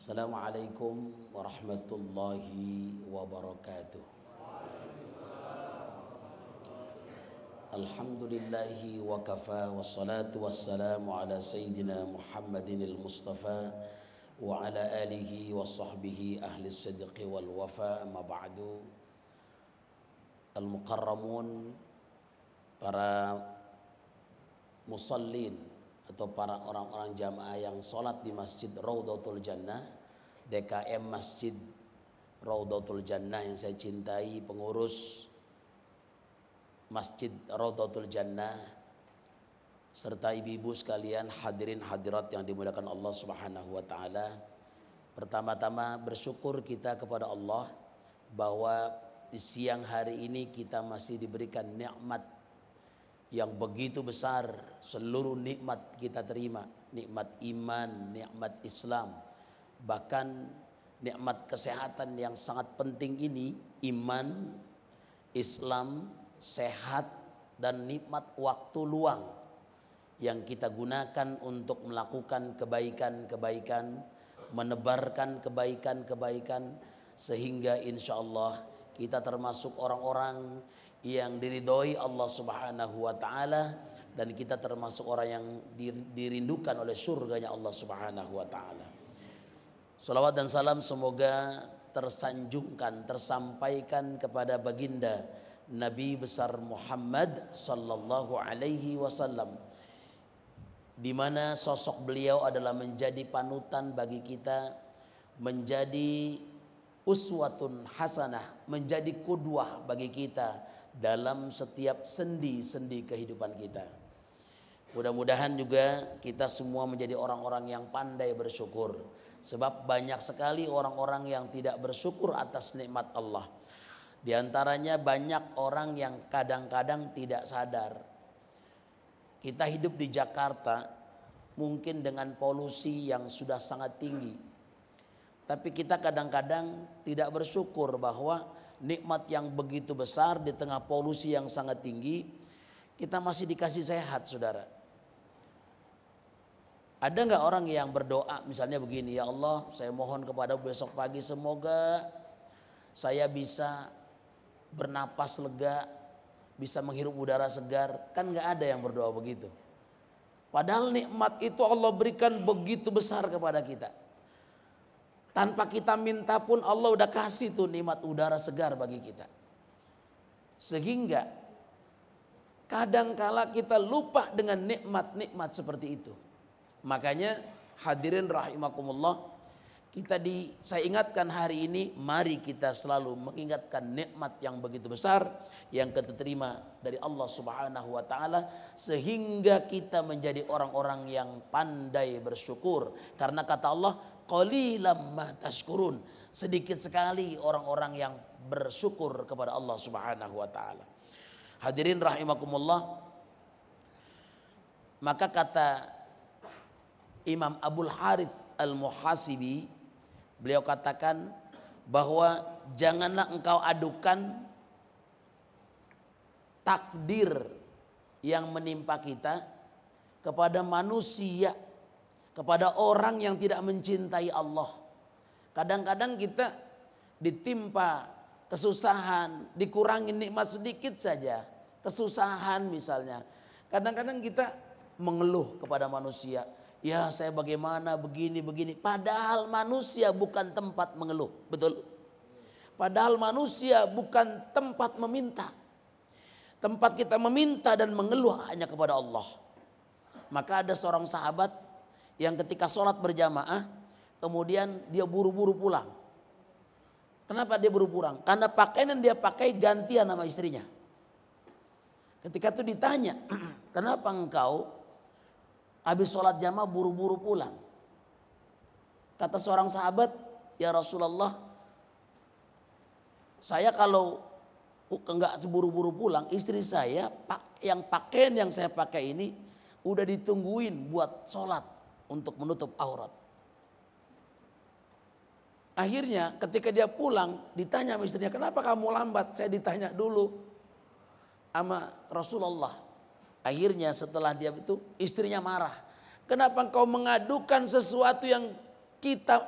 Assalamualaikum warahmatullahi wabarakatuh. Alhamdulillahi wa kafa wassalatu wassalamu ala sayyidina Muhammadin al-Mustafa wa ala alihi wa sahbihi ahli sidqi wal wafa. Ma ba'du. Al-mukarramun, para musallin atau para orang-orang jamaah yang sholat di Masjid Raudhatul Jannah, DKM Masjid Raudhatul Jannah yang saya cintai, pengurus Masjid Raudhatul Jannah, serta ibu-ibu sekalian, hadirin hadirat yang dimuliakan Allah Subhanahu wa taala. Pertama-tama bersyukur kita kepada Allah bahwa di siang hari ini kita masih diberikan nikmat yang begitu besar. Seluruh nikmat kita terima, nikmat iman, nikmat Islam, bahkan nikmat kesehatan yang sangat penting ini, iman, Islam, sehat, dan nikmat waktu luang yang kita gunakan untuk melakukan kebaikan-kebaikan, menebarkan kebaikan-kebaikan, sehingga insya Allah kita termasuk orang-orang yang diridhoi Allah Subhanahu wa taala, dan kita termasuk orang yang dirindukan oleh surganya Allah Subhanahu wa taala. Salawat dan salam semoga tersanjungkan, tersampaikan kepada baginda Nabi besar Muhammad sallallahu alaihi wasallam, di mana sosok beliau adalah menjadi panutan bagi kita, menjadi uswatun hasanah, menjadi qudwah bagi kita dalam setiap sendi-sendi kehidupan kita. Mudah-mudahan juga kita semua menjadi orang-orang yang pandai bersyukur, sebab banyak sekali orang-orang yang tidak bersyukur atas nikmat Allah. Di antaranya banyak orang yang kadang-kadang tidak sadar. Kita hidup di Jakarta mungkin dengan polusi yang sudah sangat tinggi, tapi kita kadang-kadang tidak bersyukur bahwa nikmat yang begitu besar di tengah polusi yang sangat tinggi, kita masih dikasih sehat, saudara. Ada nggak orang yang berdoa misalnya begini, ya Allah, saya mohon kepada besok pagi semoga saya bisa bernapas lega, bisa menghirup udara segar. Kan nggak ada yang berdoa begitu. Padahal nikmat itu Allah berikan begitu besar kepada kita. Tanpa kita minta pun Allah udah kasih tuh nikmat udara segar bagi kita. Sehingga kadangkala kita lupa dengan nikmat-nikmat seperti itu. Makanya hadirin rahimakumullah, saya ingatkan hari ini, mari kita selalu mengingatkan nikmat yang begitu besar yang kita terima dari Allah Subhanahu wa taala, sehingga kita menjadi orang-orang yang pandai bersyukur. Karena kata Allah, qalilam ma tashkurun, sedikit sekali orang-orang yang bersyukur kepada Allah Subhanahu wa taala. Hadirin rahimakumullah, maka kata Imam Abul Harith Al-Muhasibi, beliau katakan bahwa janganlah engkau adukan takdir yang menimpa kita kepada manusia, kepada orang yang tidak mencintai Allah. Kadang-kadang kita ditimpa kesusahan, dikurangi nikmat sedikit saja, kesusahan misalnya. Kadang-kadang kita mengeluh kepada manusia, ya saya bagaimana begini. Padahal manusia bukan tempat mengeluh, betul? Padahal manusia bukan tempat meminta. Tempat kita meminta dan mengeluh hanya kepada Allah. Maka ada seorang sahabat yang ketika sholat berjamaah, kemudian dia buru-buru pulang. Kenapa dia buru pulang? Karena pakaian yang dia pakai gantian sama istrinya. Ketika itu ditanya, kenapa engkau habis sholat jamaah buru-buru pulang? Kata seorang sahabat, ya Rasulullah, saya kalau enggak buru-buru pulang, istri saya yang pakaian yang saya pakai ini udah ditungguin buat sholat untuk menutup aurat. Akhirnya ketika dia pulang ditanya sama istrinya, kenapa kamu lambat? Saya ditanya dulu sama Rasulullah. Akhirnya setelah dia itu istrinya marah. Kenapa engkau mengadukan sesuatu yang kita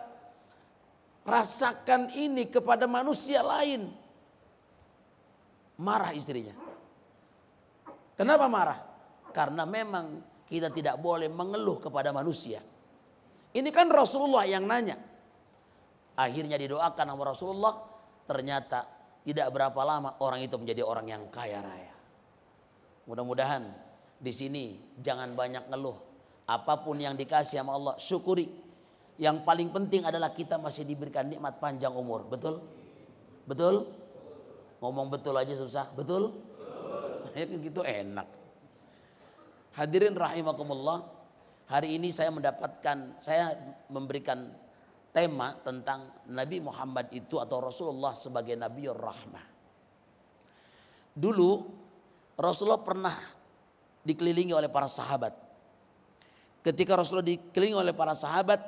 rasakan ini kepada manusia lain. Marah istrinya. Kenapa marah? Karena memang kita tidak boleh mengeluh kepada manusia. Ini kan Rasulullah yang nanya. Akhirnya didoakan sama Rasulullah. Ternyata tidak berapa lama orang itu menjadi orang yang kaya raya. Mudah-mudahan di sini jangan banyak ngeluh. Apapun yang dikasih sama Allah, syukuri. Yang paling penting adalah kita masih diberikan nikmat panjang umur. Betul? Betul? Ngomong betul aja susah. Betul? Ya gitu enak. Hadirin rahimakumullah. Hari ini saya memberikan tema tentang Nabi Muhammad itu atau Rasulullah sebagai Nabiur Rahmah. Dulu Rasulullah pernah dikelilingi oleh para sahabat. Ketika Rasulullah dikelilingi oleh para sahabat,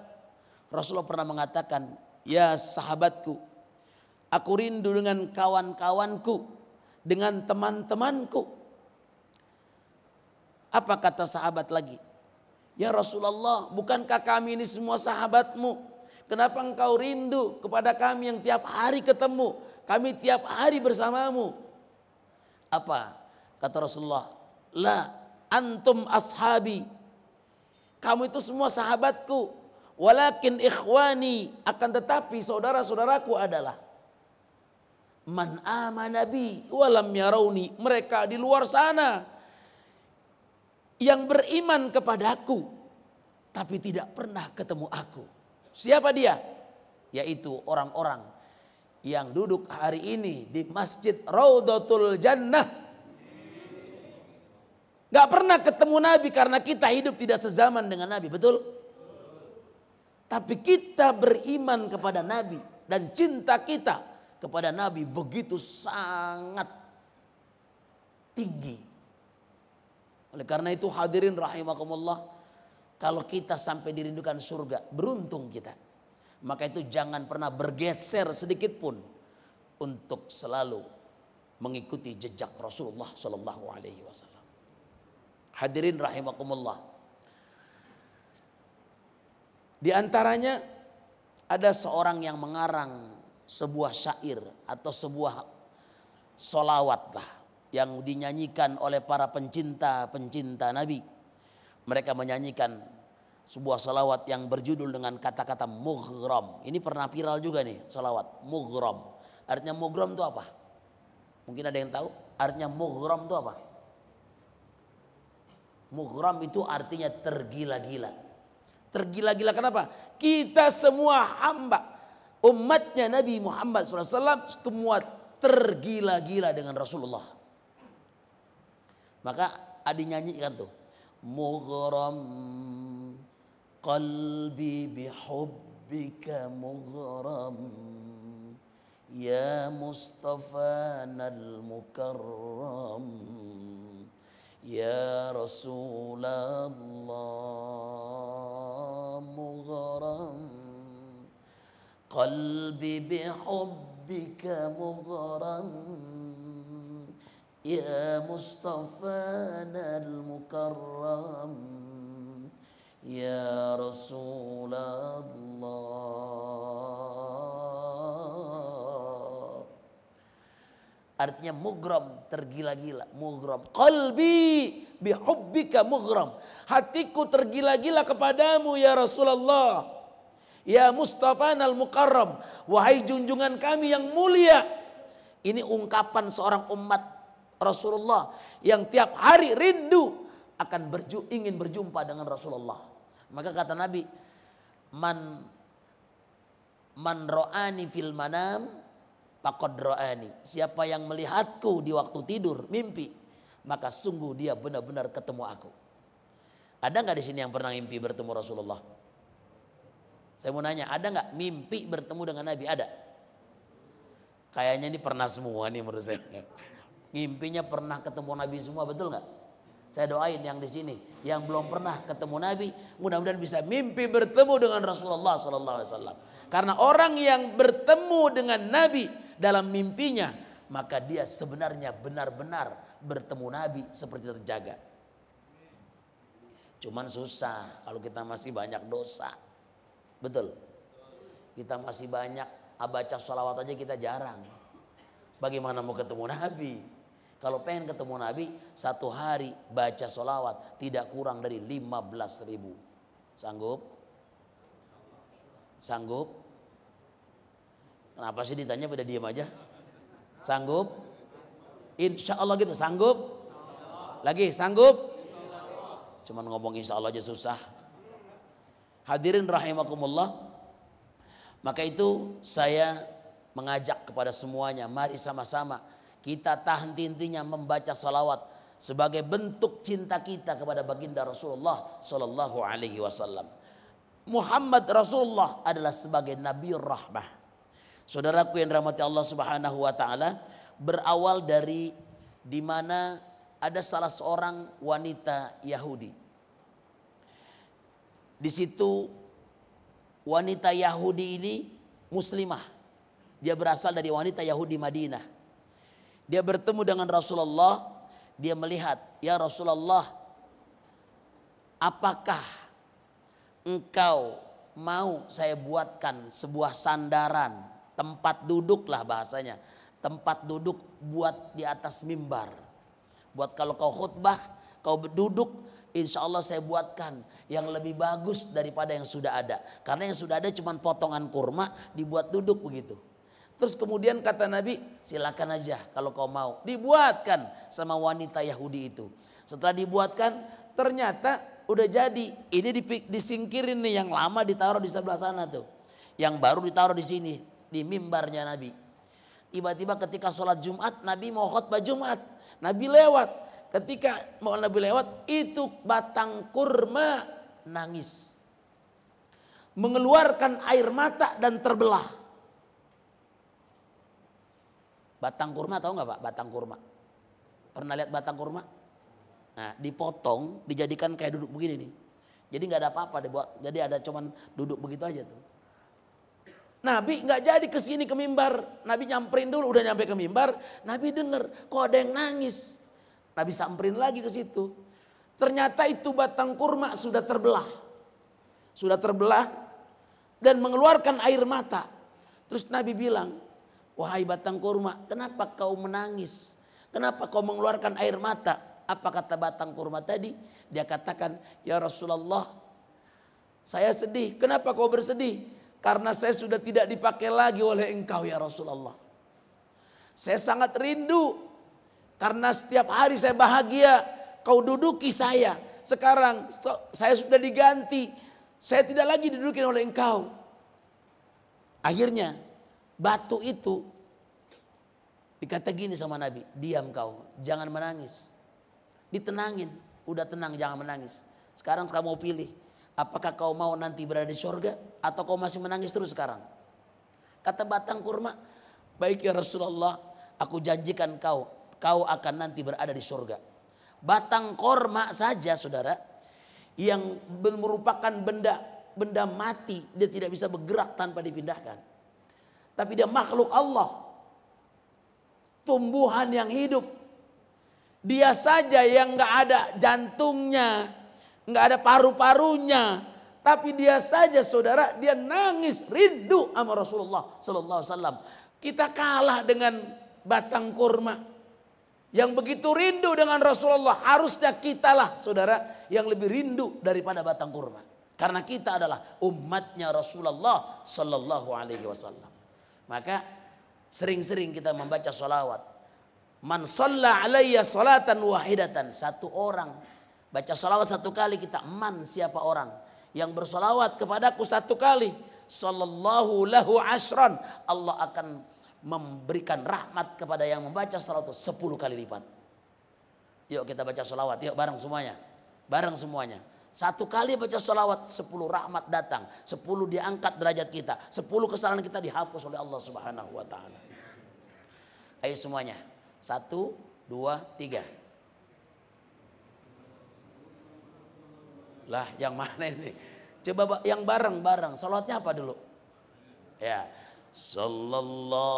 Rasulullah pernah mengatakan, "Ya sahabatku, aku rindu dengan kawan-kawanku, dengan teman-temanku." Apa kata sahabat lagi? "Ya Rasulullah, bukankah kami ini semua sahabatmu? Kenapa engkau rindu kepada kami yang tiap hari ketemu? Kami tiap hari bersamamu." Apa kata Rasulullah? "La antum ashabi." Kamu itu semua sahabatku. Walakin ikhwani, akan tetapi saudara-saudaraku adalah man amana bi walam yarawni. Mereka di luar sana yang beriman kepadaku tapi tidak pernah ketemu aku. Siapa dia? Yaitu orang-orang yang duduk hari ini di Masjid Raudatul Jannah. Gak pernah ketemu Nabi karena kita hidup tidak sezaman dengan Nabi, betul? Tapi kita beriman kepada Nabi dan cinta kita kepada Nabi begitu sangat tinggi. Oleh karena itu hadirin rahimakumullah, kalau kita sampai dirindukan surga, beruntung kita. Maka itu jangan pernah bergeser sedikit pun untuk selalu mengikuti jejak Rasulullah Shallallahu Alaihi Wasallam. Hadirin rahimakumullah. Di antaranya ada seorang yang mengarang sebuah syair atau sebuah solawat lah yang dinyanyikan oleh para pencinta Nabi. Mereka menyanyikan sebuah solawat yang berjudul dengan kata-kata mughram. Ini pernah viral juga nih solawat mughram. Artinya mughram itu apa? Mungkin ada yang tahu artinya mughram itu apa? Mughram itu artinya tergila-gila. Tergila-gila kenapa? Kita semua hamba umatnya Nabi Muhammad SAW semua tergila-gila dengan Rasulullah. Maka ada nyanyikan tuh. Mughram qalbi bihubbika mughram ya Mustafa al-Mukarram ya Rasulullah mughram qalbi bihubbika mughram ya Mustafa al-Mukarram ya Rasulullah. Artinya mughram, tergila-gila. Mughram. Qalbi bihubbika mughram. Hatiku tergila-gila kepadamu ya Rasulullah. Ya Mustafa al-Mukarram. Wahai junjungan kami yang mulia. Ini ungkapan seorang umat Rasulullah yang tiap hari rindu akan ingin berjumpa dengan Rasulullah. Maka kata Nabi, man ra'ani fil manam faqad ra'ani. Siapa yang melihatku di waktu tidur, mimpi, maka sungguh dia benar-benar ketemu aku. Ada nggak di sini yang pernah mimpi bertemu Rasulullah? Saya mau nanya, ada nggak mimpi bertemu dengan Nabi? Ada? Kayaknya ini pernah semua nih menurut saya. Mimpinya pernah ketemu Nabi semua, betul nggak? Saya doain yang di sini, yang belum pernah ketemu Nabi, mudah-mudahan bisa mimpi bertemu dengan Rasulullah Sallallahu Alaihi Wasallam. Karena orang yang bertemu dengan Nabi dalam mimpinya, maka dia sebenarnya benar-benar bertemu Nabi seperti terjaga. Cuman susah kalau kita masih banyak dosa, betul. Kita masih banyak baca sholawat aja kita jarang. Bagaimana mau ketemu Nabi? Kalau pengen ketemu Nabi, satu hari baca sholawat tidak kurang dari 15.000. Sanggup? Sanggup? Kenapa sih ditanya pada diam aja? Sanggup? Insya Allah gitu, sanggup? Lagi, sanggup? Cuman ngomong insya Allah aja susah. Hadirin rahimakumullah. Maka itu saya mengajak kepada semuanya, mari sama-sama kita tak henti-hentinya membaca salawat sebagai bentuk cinta kita kepada baginda Rasulullah Sallallahu Alaihi Wasallam. Muhammad Rasulullah adalah sebagai Nabiur Rahmah. Saudaraku yang dirahmati Allah Subhanahu Wa Taala, berawal dari di mana ada salah seorang wanita Yahudi. Di situ wanita Yahudi ini muslimah. Dia berasal dari wanita Yahudi Madinah. Dia bertemu dengan Rasulullah. Dia melihat, ya Rasulullah, apakah engkau mau saya buatkan sebuah sandaran, tempat duduk lah bahasanya. Tempat duduk buat di atas mimbar. Buat kalau kau khutbah, kau duduk, insya Allah saya buatkan yang lebih bagus daripada yang sudah ada. Karena yang sudah ada cuma potongan kurma dibuat duduk begitu. Terus kemudian kata Nabi, silakan aja kalau kau mau. Dibuatkan sama wanita Yahudi itu. Setelah dibuatkan ternyata udah jadi. Ini disingkirin nih, yang lama ditaruh di sebelah sana tuh. Yang baru ditaruh di sini, di mimbarnya Nabi. Tiba-tiba ketika sholat Jumat, Nabi mau khutbah Jumat. Nabi lewat. Ketika mau Nabi lewat, itu batang kurma nangis. Mengeluarkan air mata dan terbelah. Batang kurma tahu nggak Pak? Batang kurma. Pernah lihat batang kurma? Nah, dipotong, dijadikan kayak duduk begini nih. Jadi nggak ada apa-apa dibuat. Jadi ada cuman duduk begitu aja tuh. Nabi nggak jadi kesini ke mimbar. Nabi nyamperin dulu, udah nyampe ke mimbar. Nabi dengar kok ada yang nangis. Nabi samperin lagi ke situ. Ternyata itu batang kurma sudah terbelah. Sudah terbelah dan mengeluarkan air mata. Terus Nabi bilang, wahai batang kurma, kenapa kau menangis? Kenapa kau mengeluarkan air mata? Apa kata batang kurma tadi? Dia katakan, ya Rasulullah, saya sedih. Kenapa kau bersedih? Karena saya sudah tidak dipakai lagi oleh engkau ya Rasulullah. Saya sangat rindu. Karena setiap hari saya bahagia, kau duduki saya. Sekarang saya sudah diganti. Saya tidak lagi diduduki oleh engkau. Akhirnya batu itu dikata gini sama Nabi, diam kau, jangan menangis. Ditenangin, udah tenang jangan menangis. Sekarang kamu mau pilih, apakah kau mau nanti berada di surga atau kau masih menangis terus sekarang? Kata batang kurma, baik ya Rasulullah, aku janjikan kau akan nanti berada di surga. Batang kurma saja saudara, yang merupakan benda mati, dia tidak bisa bergerak tanpa dipindahkan. Tapi dia makhluk Allah. Tumbuhan yang hidup. Dia saja yang gak ada jantungnya. Gak ada paru-parunya. Tapi dia saja saudara, dia nangis rindu sama Rasulullah Sallallahu Alaihi Wasallam. Kita kalah dengan batang kurma. Yang begitu rindu dengan Rasulullah. Harusnya kitalah saudara yang lebih rindu daripada batang kurma. Karena kita adalah umatnya Rasulullah Sallallahu Alaihi Wasallam. Maka sering-sering kita membaca sholawat. Man shalla alayya sholatan wahidatan. Satu orang baca sholawat satu kali kita. Man siapa orang yang bersolawat kepadaku satu kali. Sallallahu lahu ashran. Allah akan memberikan rahmat kepada yang membaca sholawat itu 10 kali lipat. Yuk kita baca sholawat. Yuk bareng semuanya. Bareng semuanya. Satu kali baca sholawat 10 rahmat datang. 10 diangkat derajat kita. 10 kesalahan kita dihapus oleh Allah Subhanahu wa ta'ala. Ayo semuanya. 1, 2, 3. Lah yang mana ini? Coba yang bareng-bareng. Sholawatnya apa dulu? Ya. Sallallahu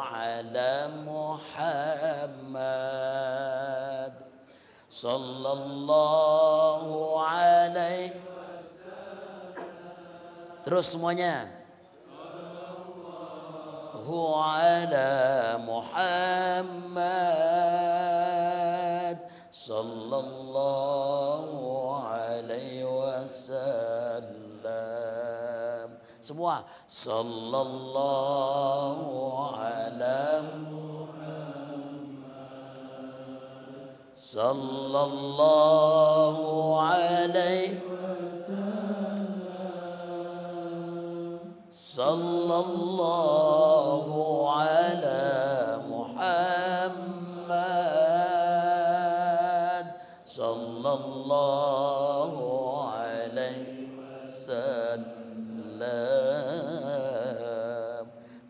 ala Muhammad. Sallallahu alaihi. Terus semuanya. ala Muhammad sallallahu alaihi wasallam. Semua sallallahu ala Muhammad sallallahu alaihi sallallahu ala Muhammad sallallahu alaihi wasallam.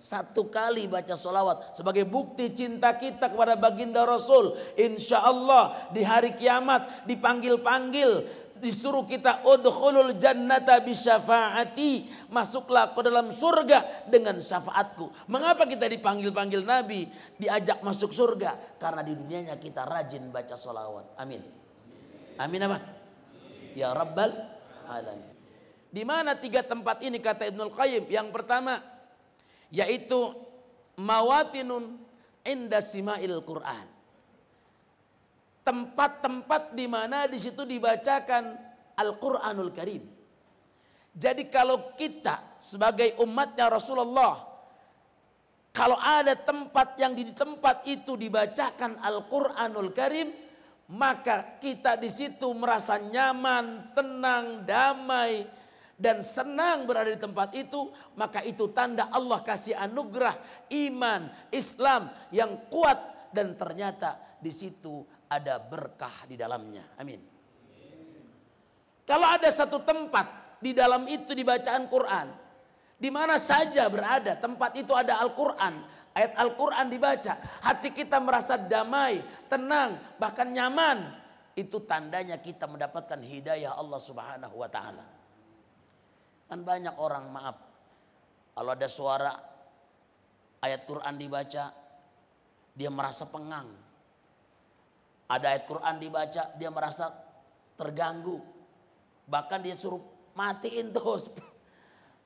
Satu kali baca sholawat sebagai bukti cinta kita kepada baginda Rasul. Insya Allah di hari kiamat dipanggil-panggil, disuruh kita udkhulul jannata bisyafaati, masuklah ke dalam surga dengan syafaatku. Mengapa kita dipanggil-panggil Nabi, diajak masuk surga? Karena di dunianya kita rajin baca sholawat. Amin. Amin apa? Ya Rabbal Alamin. Di mana 3 tempat ini kata Ibnul Qayyim? Yang pertama yaitu mawatinun inda sima'il Quran. Tempat-tempat di mana di situ dibacakan Al-Qur'anul Karim. Jadi kalau kita sebagai umatnya Rasulullah, kalau ada tempat yang di tempat itu dibacakan Al-Qur'anul Karim, maka kita di situ merasa nyaman, tenang, damai, dan senang berada di tempat itu. Maka itu tanda Allah kasih anugerah iman Islam yang kuat, dan ternyata di situ ada berkah di dalamnya. Amin. Kalau ada satu tempat di dalam itu dibacaan Quran, di mana saja berada tempat itu ada Al-Quran, ayat Al-Quran dibaca, hati kita merasa damai, tenang, bahkan nyaman. Itu tandanya kita mendapatkan hidayah Allah Subhanahu wa taala. Kan banyak orang, maaf, kalau ada suara ayat Quran dibaca, dia merasa pengang. Ada ayat Quran dibaca, dia merasa terganggu. Bahkan dia suruh matiin tuh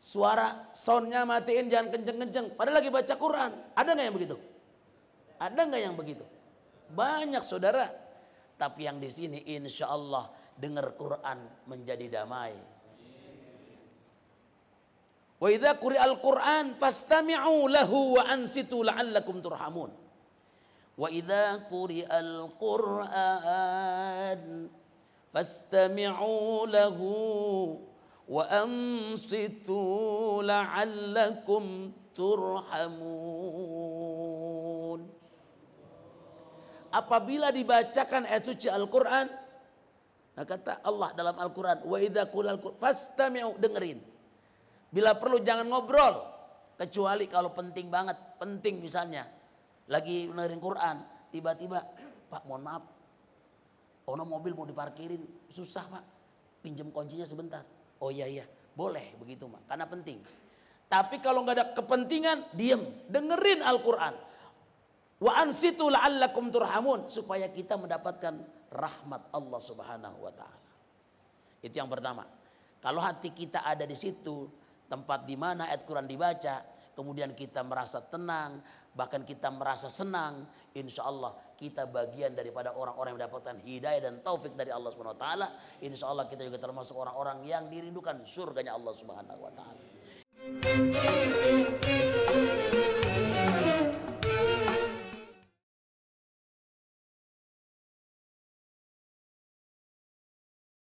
suara soundnya, matiin, jangan kenceng-kenceng. Padahal lagi baca Quran. Ada nggak yang begitu? Ada nggak yang begitu? Banyak saudara. Tapi yang di sini insya Allah dengar Quran menjadi damai. Wa idza quri'al Quran fastami'u lahu wa ansitu la'allakum turhamun. Wa idza quri'al Qur'an fastami'u lahu wa ansitu la'allakum turhamun. Apabila dibacakan ayat suci Al-Qur'an, nah kata Allah dalam Al-Qur'an, wa idza quri'al Qur'an fastami'u, dengerin. Bila perlu jangan ngobrol, kecuali kalau penting banget, penting misalnya lagi dengerin Quran, tiba-tiba, Pak mohon maaf, ono mobil mau diparkirin, susah Pak, pinjam kuncinya sebentar. Oh iya, boleh begitu Mak, karena penting. Tapi kalau nggak ada kepentingan, diem, dengerin Al-Quran. Wa ansitu la'allakum turhamun, supaya kita mendapatkan rahmat Allah Subhanahu wa taala. Itu yang pertama. Kalau hati kita ada di situ, tempat di mana ayat Quran dibaca, kemudian kita merasa tenang, bahkan kita merasa senang, insya Allah kita bagian daripada orang-orang yang mendapatkan hidayah dan taufik dari Allah Subhanahu wa taala. Insya Allah kita juga termasuk orang-orang yang dirindukan surganya Allah Subhanahu wa taala.